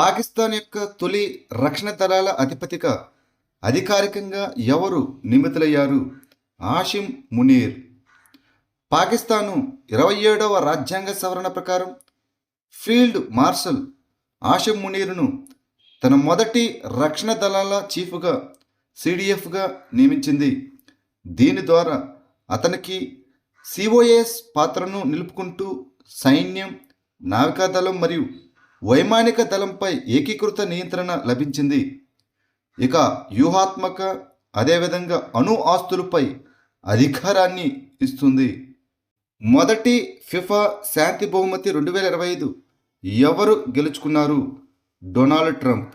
పాకిస్తాన్ యొక్క తొలి రక్షణ దళాల అధిపతిగా అధికారికంగా ఎవరు నియమితులయ్యారు? ఆసిమ్ మునీర్. పాకిస్తాను 27వ రాజ్యాంగ సవరణ ప్రకారం ఫీల్డ్ మార్షల్ ఆసిమ్ మునీర్ను తన మొదటి రక్షణ దళాల చీఫ్గా సిడిఎఫ్గా నియమించింది. దీని ద్వారా అతనికి సిఓఎస్ పాత్రను నిలుపుకుంటూ సైన్యం, నావికాదళం మరియు వైమానిక దళంపై ఏకీకృత నియంత్రణ లభించింది. ఇక వ్యూహాత్మక, అదేవిధంగా అణు ఆస్తులపై అధికారాన్ని ఇస్తుంది. మొదటి ఫిఫా శాంతి బహుమతి 2025 ఎవరు గెలుచుకున్నారు? Donald Trump.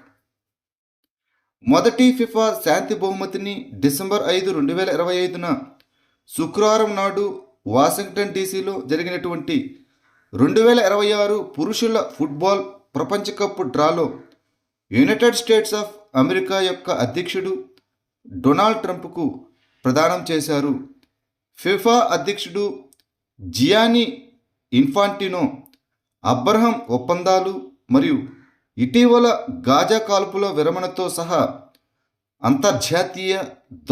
మొదటి ఫిఫా శాంతి బహుమతిని డిసెంబర్ 5, 2025న శుక్రవారం నాడు వాషింగ్టన్ డీసీలో జరిగినటువంటి 2026 పురుషుల ఫుట్బాల్ ప్రపంచ కప్ డ్రాలో యునైటెడ్ స్టేట్స్ ఆఫ్ అమెరికా యొక్క అధ్యక్షుడు డొనాల్డ్ ట్రంప్కు ప్రదానం చేశారు. ఫిఫా అధ్యక్షుడు జియానీ ఇన్ఫాంటినో అబ్రహం ఒప్పందాలు మరియు ఇటీవల గాజా కాల్పుల విరమణతో సహా అంతర్జాతీయ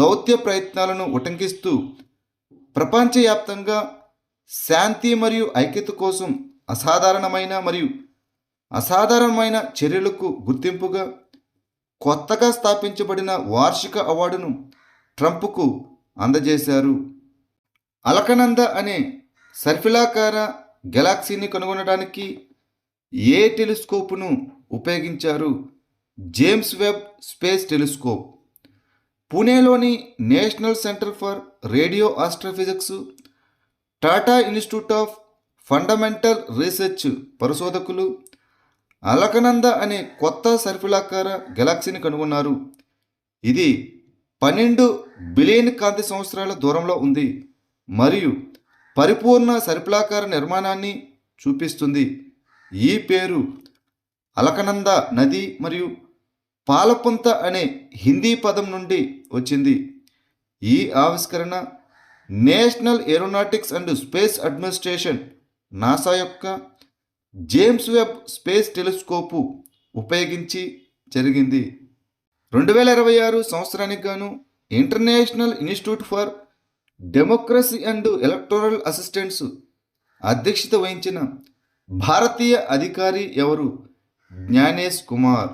దౌత్య ప్రయత్నాలను ఉటంకిస్తూ ప్రపంచవ్యాప్తంగా శాంతి మరియు ఐక్యత కోసం అసాధారణమైన చర్యలకు గుర్తింపుగా కొత్తగా స్థాపించబడిన వార్షిక అవార్డును ట్రంప్కు అందజేశారు. అలకనంద అనే సర్పిలాకార గెలాక్సీని కనుగొనడానికి ఏ టెలిస్కోప్ను ఉపయోగించారు? James Webb space telescope. పూణేలోని national centre for radio astrophysics, Tata institute of fundamental research పరిశోధకులు అలకనంద అనే కొత్త సర్పిలాకార గెలాక్సీని కనుగొన్నారు. ఇది 12 బిలియన్ కాంతి సంవత్సరాల దూరంలో ఉంది మరియు పరిపూర్ణ సర్పిలాకార నిర్మాణాన్ని చూపిస్తుంది. ఈ పేరు అలకనంద నది మరియు పాలపుంత అనే హిందీ పదం నుండి వచ్చింది. ఈ ఆవిష్కరణ national aeronautics and space administration NASA యొక్క జేమ్స్ వెబ్ స్పేస్ టెలిస్కోపు ఉపయోగించి జరిగింది. 2026 సంవత్సరానికి గాను international institute for democracy and electoral assistance అధ్యక్షత వహించిన భారతీయ అధికారి ఎవరు? జ్ఞానేష్ కుమార్.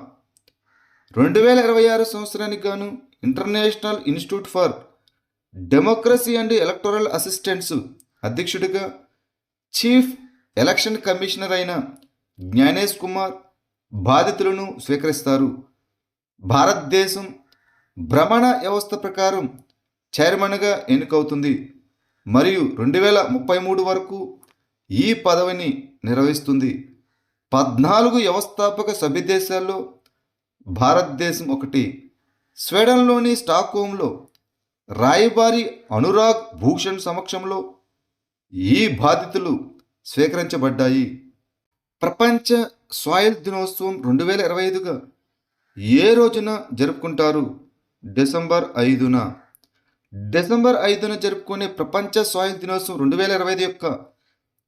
2026 సంవత్సరానికి గాను international institute for democracy and electoral assistance అధ్యక్షుడిగా చీఫ్ ఎలక్షన్ కమిషనర్ అయిన జ్ఞానేష్ కుమార్ బాధ్యతలను స్వీకరిస్తారు. భారతదేశం భ్రమణ వ్యవస్థ ప్రకారం చైర్మన్గా ఎన్నికవుతుంది మరియు 2033 వరకు ఈ పదవిని నిర్వహిస్తుంది. 14 వ్యవస్థాపక సభ్య దేశాల్లో భారతదేశం ఒకటి. స్వీడన్లోని స్టాక్హోమ్లో రాయబారి అనురాగ్ భూషణ్ సమక్షంలో ఈ బాధ్యతలు స్వీకరించబడ్డాయి. ప్రపంచ సాయిల్ దినోత్సవం 2025గా ఏ రోజున జరుపుకుంటారు? డిసెంబర్ 5న. డిసెంబర్ 5న జరుపుకునే ప్రపంచ సాయిల్ దినోత్సవం 2025 యొక్క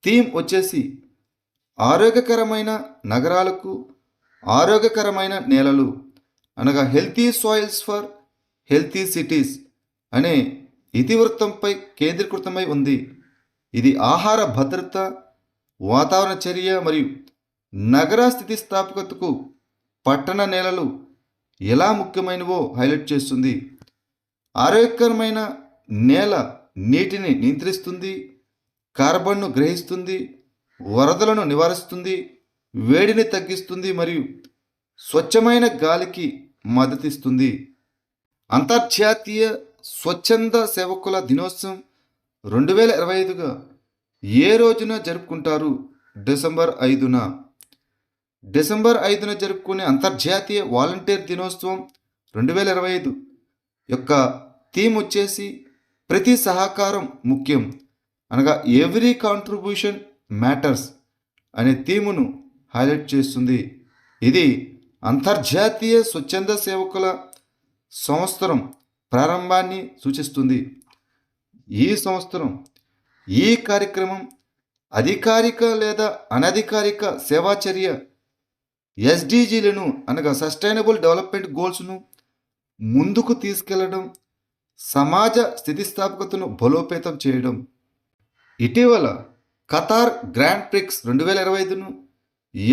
థీమ్ వచ్చేసి ఆరోగ్యకరమైన నగరాలకు ఆరోగ్యకరమైన నేలలు, అనగా healthy soils for healthy cities అనే ఇతివృత్తంపై కేంద్రీకృతమై ఉంది. ఇది ఆహార భద్రత, వాతావరణ చర్య మరియు నగర స్థితిస్థాపకతకు పట్టణ నేలలు ఎలా ముఖ్యమైనవో హైలైట్ చేస్తుంది. ఆరోగ్యకరమైన నేల నీటిని నియంత్రిస్తుంది, కార్బన్ను గ్రహిస్తుంది, వరదలను నివారిస్తుంది, వేడిని తగ్గిస్తుంది మరియు స్వచ్ఛమైన గాలికి మద్దతిస్తుంది. అంతర్జాతీయ స్వచ్ఛంద సేవకుల దినోత్సవం 2025గా ఏ రోజున జరుపుకుంటారు? డిసెంబర్ 5న. డిసెంబర్ 5న జరుపుకునే అంతర్జాతీయ వాలంటీర్ దినోత్సవం 2025 యొక్క థీమ్ వచ్చేసి ప్రతి సహకారం ముఖ్యం, అనగా ఎవ్రీ కాంట్రిబ్యూషన్ మ్యాటర్స్ అనే థీమును హైలైట్ చేస్తుంది. ఇది అంతర్జాతీయ స్వచ్ఛంద సేవకుల సంవత్సరం ప్రారంభాన్ని సూచిస్తుంది. ఈ సంవత్సరం ఈ కార్యక్రమం అధికారిక లేదా అనధికారిక సేవాచర్య ఎస్డిజిలను అనగా సస్టైనబుల్ డెవలప్మెంట్ గోల్స్ను ముందుకు తీసుకెళ్లడం, సమాజ స్థితిస్థాపకతను బలోపేతం చేయడం. ఇటీవల ఖతార్ గ్రాండ్ ప్రిక్స్ 2025ను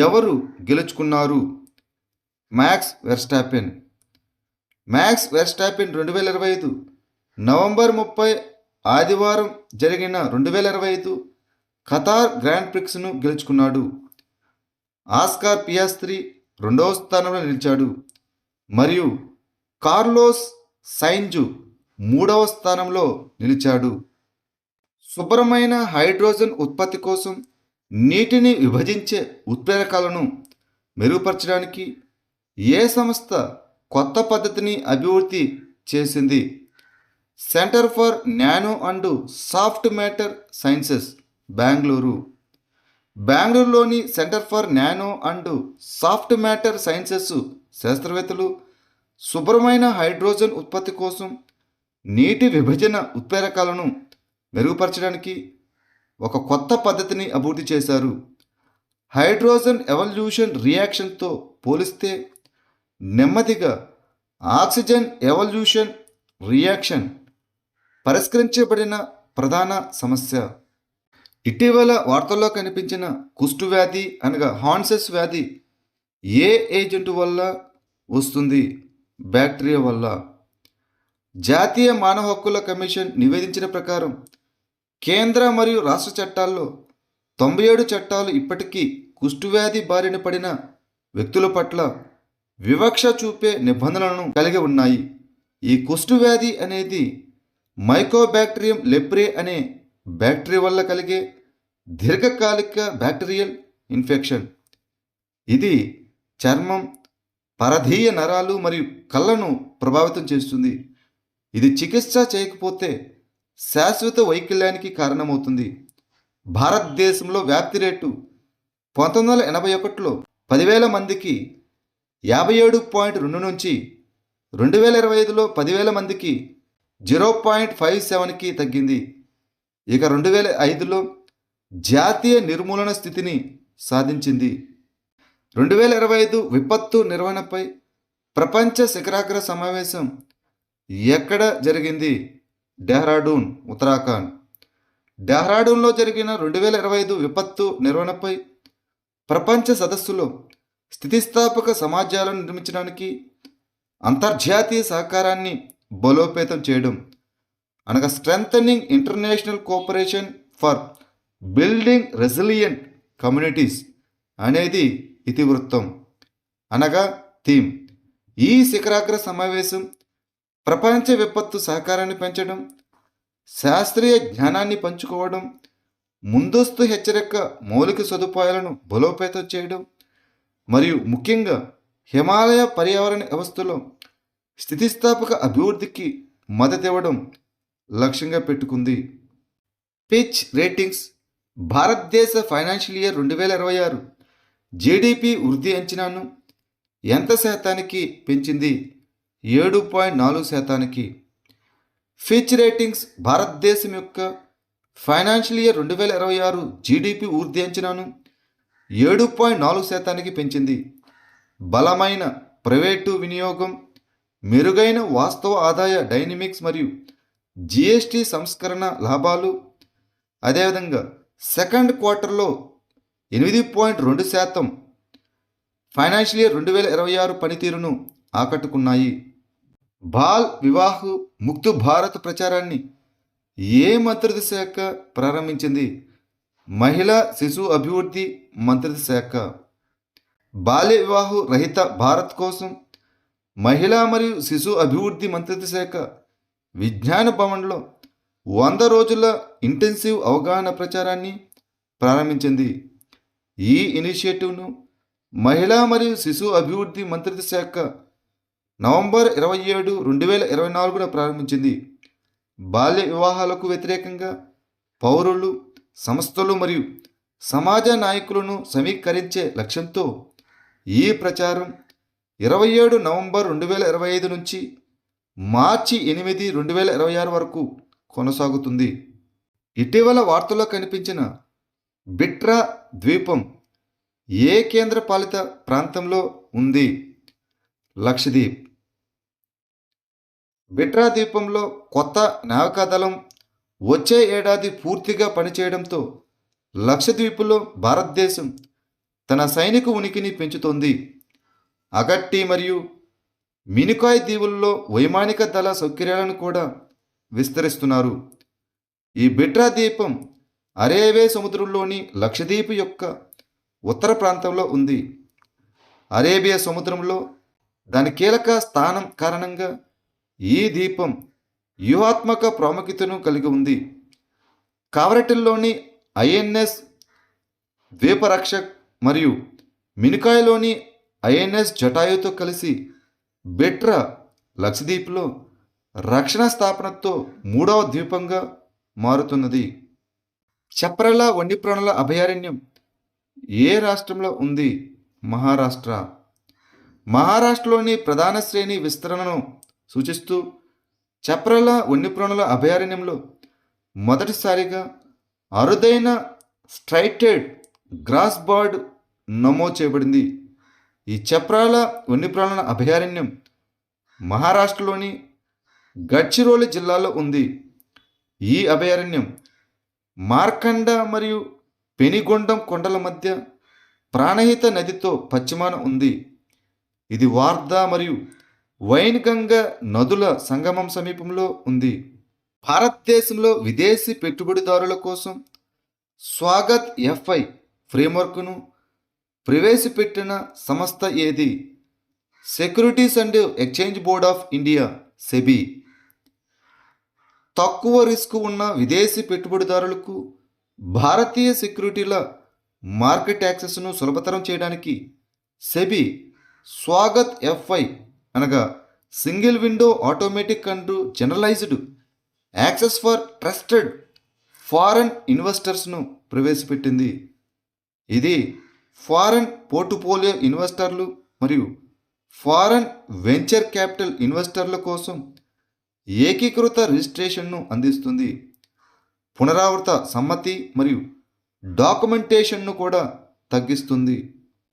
ఎవరు గెలుచుకున్నారు? Max Verstappen. Max Verstappen 2025 November 30 ఆదివారం జరిగిన 2025 ఖతార్ గ్రాండ్ ప్రిక్స్ను గెలుచుకున్నాడు. ఆస్కార్ పియాస్త్రి రెండవ స్థానంలో నిలిచాడు మరియు కార్లోస్ సైన్జు మూడవ స్థానంలో నిలిచాడు. శుభ్రమైన హైడ్రోజన్ ఉత్పత్తి కోసం నీటిని విభజించే ఉత్ప్రేరకాలను మెరుగుపరచడానికి ఏ సంస్థ కొత్త పద్ధతిని అభివృద్ధి చేసింది? Centre for nano and soft matter sciences, Bengaluru. బెంగళూరులోని centre for nano and soft matter sciences శాస్త్రవేత్తలు శుభ్రమైన హైడ్రోజన్ ఉత్పత్తి కోసం నీటి విభజన ఉత్ప్రేరకాలను మెరుగుపరచడానికి ఒక కొత్త పద్ధతిని అభివృద్ధి చేశారు. హైడ్రోజన్ ఎవల్యూషన్ రియాక్షన్తో పోలిస్తే నెమ్మదిగా ఆక్సిజన్ ఎవల్యూషన్ రియాక్షన్ పరిష్కరించబడిన ప్రధాన సమస్య. ఇటీవల వార్తల్లో కనిపించిన కుష్టు వ్యాధి అనగా హాన్సెస్ వ్యాధి ఏ ఏజెంట్ వల్ల వస్తుంది? బ్యాక్టీరియా వల్ల. జాతీయ మానవ హక్కుల కమిషన్ నివేదించిన ప్రకారం కేంద్ర మరియు రాష్ట్ర చట్టాల్లో 97 చట్టాలు ఇప్పటికీ కుష్టు వ్యాధి బారిన పడిన వ్యక్తుల పట్ల వివక్ష చూపే నిబంధనలను కలిగి ఉన్నాయి. ఈ కుష్టు వ్యాధి అనేది మైకోబాక్టీరియం లెప్రే అనే బ్యాక్టీరియా వల్ల కలిగే దీర్ఘకాలిక బ్యాక్టీరియల్ ఇన్ఫెక్షన్. ఇది చర్మం, పరధీయ నరాలు మరియు కళ్ళను ప్రభావితం చేస్తుంది. ఇది చికిత్స చేయకపోతే శాశ్వత వైకల్యానికి కారణమవుతుంది. భారతదేశంలో వ్యాప్తి రేటు 1981లో 10,000 మందికి 57.2 నుంచి 2025లో 10,000 మందికి 0.57కి తగ్గింది. ఇక 2005లో జాతీయ నిర్మూలన స్థితిని సాధించింది. 2025 విపత్తు నిర్వహణపై ప్రపంచ శిఖరాగ్ర సమావేశం ఎక్కడ జరిగింది? డెహ్రాడూన్, ఉత్తరాఖండ్. డెహ్రాడూన్లో జరిగిన 2025 విపత్తు నిర్వహణపై ప్రపంచ సదస్సులో స్థితిస్థాపక సమాజాలను నిర్మించడానికి అంతర్జాతీయ సహకారాన్ని బలోపేతం చేయడం అనగా strengthening international cooperation for building resilient communities అనేది ఇతివృత్తం అనగా థీమ్. ఈ శిఖరాగ్ర సమావేశం ప్రపంచ విపత్తు సహకారాన్ని పెంచడం, శాస్త్రీయ జ్ఞానాన్ని పంచుకోవడం, ముందస్తు హెచ్చరిక మౌలిక సదుపాయాలను బలోపేతం చేయడం మరియు ముఖ్యంగా హిమాలయ పర్యావరణ వ్యవస్థలో స్థితిస్థాపక అభివృద్ధికి మద్దతివ్వడం లక్ష్యంగా పెట్టుకుంది. పిచ్ రేటింగ్స్ భారతదేశ ఫైనాన్షియల్ ఇయర్ 2026 జీడిపి వృద్ధి అంచనాను ఎంత శాతానికి పెంచింది? 7.4%. ఫిచ్ రేటింగ్స్ భారతదేశం యొక్క ఫైనాన్షియల్ ఇయర్ 2026 జీడిపి వృద్ధి అంచనాను 7.4%కి పెంచింది. బలమైన ప్రైవేటు వినియోగం, మెరుగైన వాస్తవ ఆదాయ డైనమిక్స్ మరియు జిఎస్టి సంస్కరణ లాభాలు, అదేవిధంగా సెకండ్ క్వార్టర్లో 8.2% ఫైనాన్షియల్ ఇయర్ 2026 పనితీరును ఆకట్టుకున్నాయి. బాల్ వివాహ్ ముక్త్ భారత్ ప్రచారాన్ని ఏ మంత్రిత్వ శాఖ ప్రారంభించింది? మహిళా శిశు అభివృద్ధి మంత్రిత్వ శాఖ. బాల్య వివాహ రహిత భారత్ కోసం మహిళా మరియు శిశు అభివృద్ధి మంత్రిత్వ శాఖ విజ్ఞాన భవన్లో 100 రోజుల ఇంటెన్సివ్ అవగాహన ప్రచారాన్ని ప్రారంభించింది. ఈ ఇనిషియేటివ్ను మహిళా మరియు శిశు అభివృద్ధి మంత్రిత్వ శాఖ నవంబర్ 27, 2024 ప్రారంభించింది. బాల్య వివాహాలకు వ్యతిరేకంగా పౌరులు, సంస్థలు మరియు సమాజ నాయకులను సమీకరించే లక్ష్యంతో ఈ ప్రచారం 27 నవంబర్ 2025 నుంచి మార్చి 8, 2026 వరకు కొనసాగుతుంది. ఇటీవల వార్తల్లో కనిపించిన బిట్రా ద్వీపం ఏ కేంద్రపాలిత ప్రాంతంలో ఉంది? లక్షద్వీప్. బిట్రా ద్వీపంలో కొత్త నావికాదళం వచ్చే ఏడాది పూర్తిగా పనిచేయడంతో లక్షద్వీపులో భారతదేశం తన సైనిక ఉనికిని పెంచుతోంది. అగట్టి మరియు మినికాయ్ దీవుల్లో వైమానిక దళ సౌకర్యాలను కూడా విస్తరిస్తున్నారు. ఈ బిట్రా ద్వీపం అరేవే సముద్రంలోని లక్షద్వీప్ యొక్క ఉత్తర ప్రాంతంలో ఉంది. అరేబియా సముద్రంలో దాని కీలక స్థానం కారణంగా ఈ ద్వీపం వ్యూహాత్మక ప్రాముఖ్యతను కలిగి ఉంది. కావరటిల్లోని ఐఎన్ఎస్ ద్వీపరక్షక్ మరియు మినికాయ్లోని ఐఎన్ఎస్ జటాయుతో కలిసి బిట్రా లక్షద్వీప్లో రక్షణ స్థాపనతో 3వ ద్వీపంగా మారుతున్నది. చప్రల వన్యప్రాణుల అభయారణ్యం ఏ రాష్ట్రంలో ఉంది? మహారాష్ట్ర. మహారాష్ట్రలోని ప్రధాన శ్రేణి విస్తరణను సూచిస్తూ చప్రల వన్యప్రాణుల అభయారణ్యంలో మొదటిసారిగా అరుదైన స్ట్రైటెడ్ గ్రాస్ బర్డ్ నమోదు చేయబడింది. ఈ చప్రాల వన్యప్రాణుల అభయారణ్యం మహారాష్ట్రలోని గడ్చిరోలి జిల్లాలో ఉంది. ఈ అభయారణ్యం మార్కండ మరియు పెనిగొండం కొండల మధ్య ప్రాణహిత నదితో పశ్చిమాన ఉంది. ఇది వార్దా మరియు వైన్గంగ నదుల సంగమం సమీపంలో ఉంది. భారతదేశంలో విదేశీ పెట్టుబడిదారుల కోసం స్వాగత్ ఎఫ్ఐ ఫ్రేమ్వర్క్ను ప్రవేశపెట్టిన సంస్థ ఏది? Securities and exchange board of India SEBI. తక్కువ రిస్క్ ఉన్న విదేశీ పెట్టుబడిదారులకు భారతీయ సెక్యూరిటీల మార్కెట్ యాక్సెస్ను సులభతరం చేయడానికి సెబీ స్వాగత్ ఎఫ్ఐ అనగా single window automatic and generalised access for trusted ఫారెన్ ఇన్వెస్టర్స్ను ప్రవేశపెట్టింది. ఇది ఫారెన్ పోర్ట్ఫోలియో ఇన్వెస్టర్లు మరియు ఫారెన్ వెంచర్ క్యాపిటల్ ఇన్వెస్టర్ల కోసం ఏకీకృత రిజిస్ట్రేషన్ను అందిస్తుంది. పునరావృత సమ్మతి మరియు డాక్యుమెంటేషన్ను కూడా తగ్గిస్తుంది.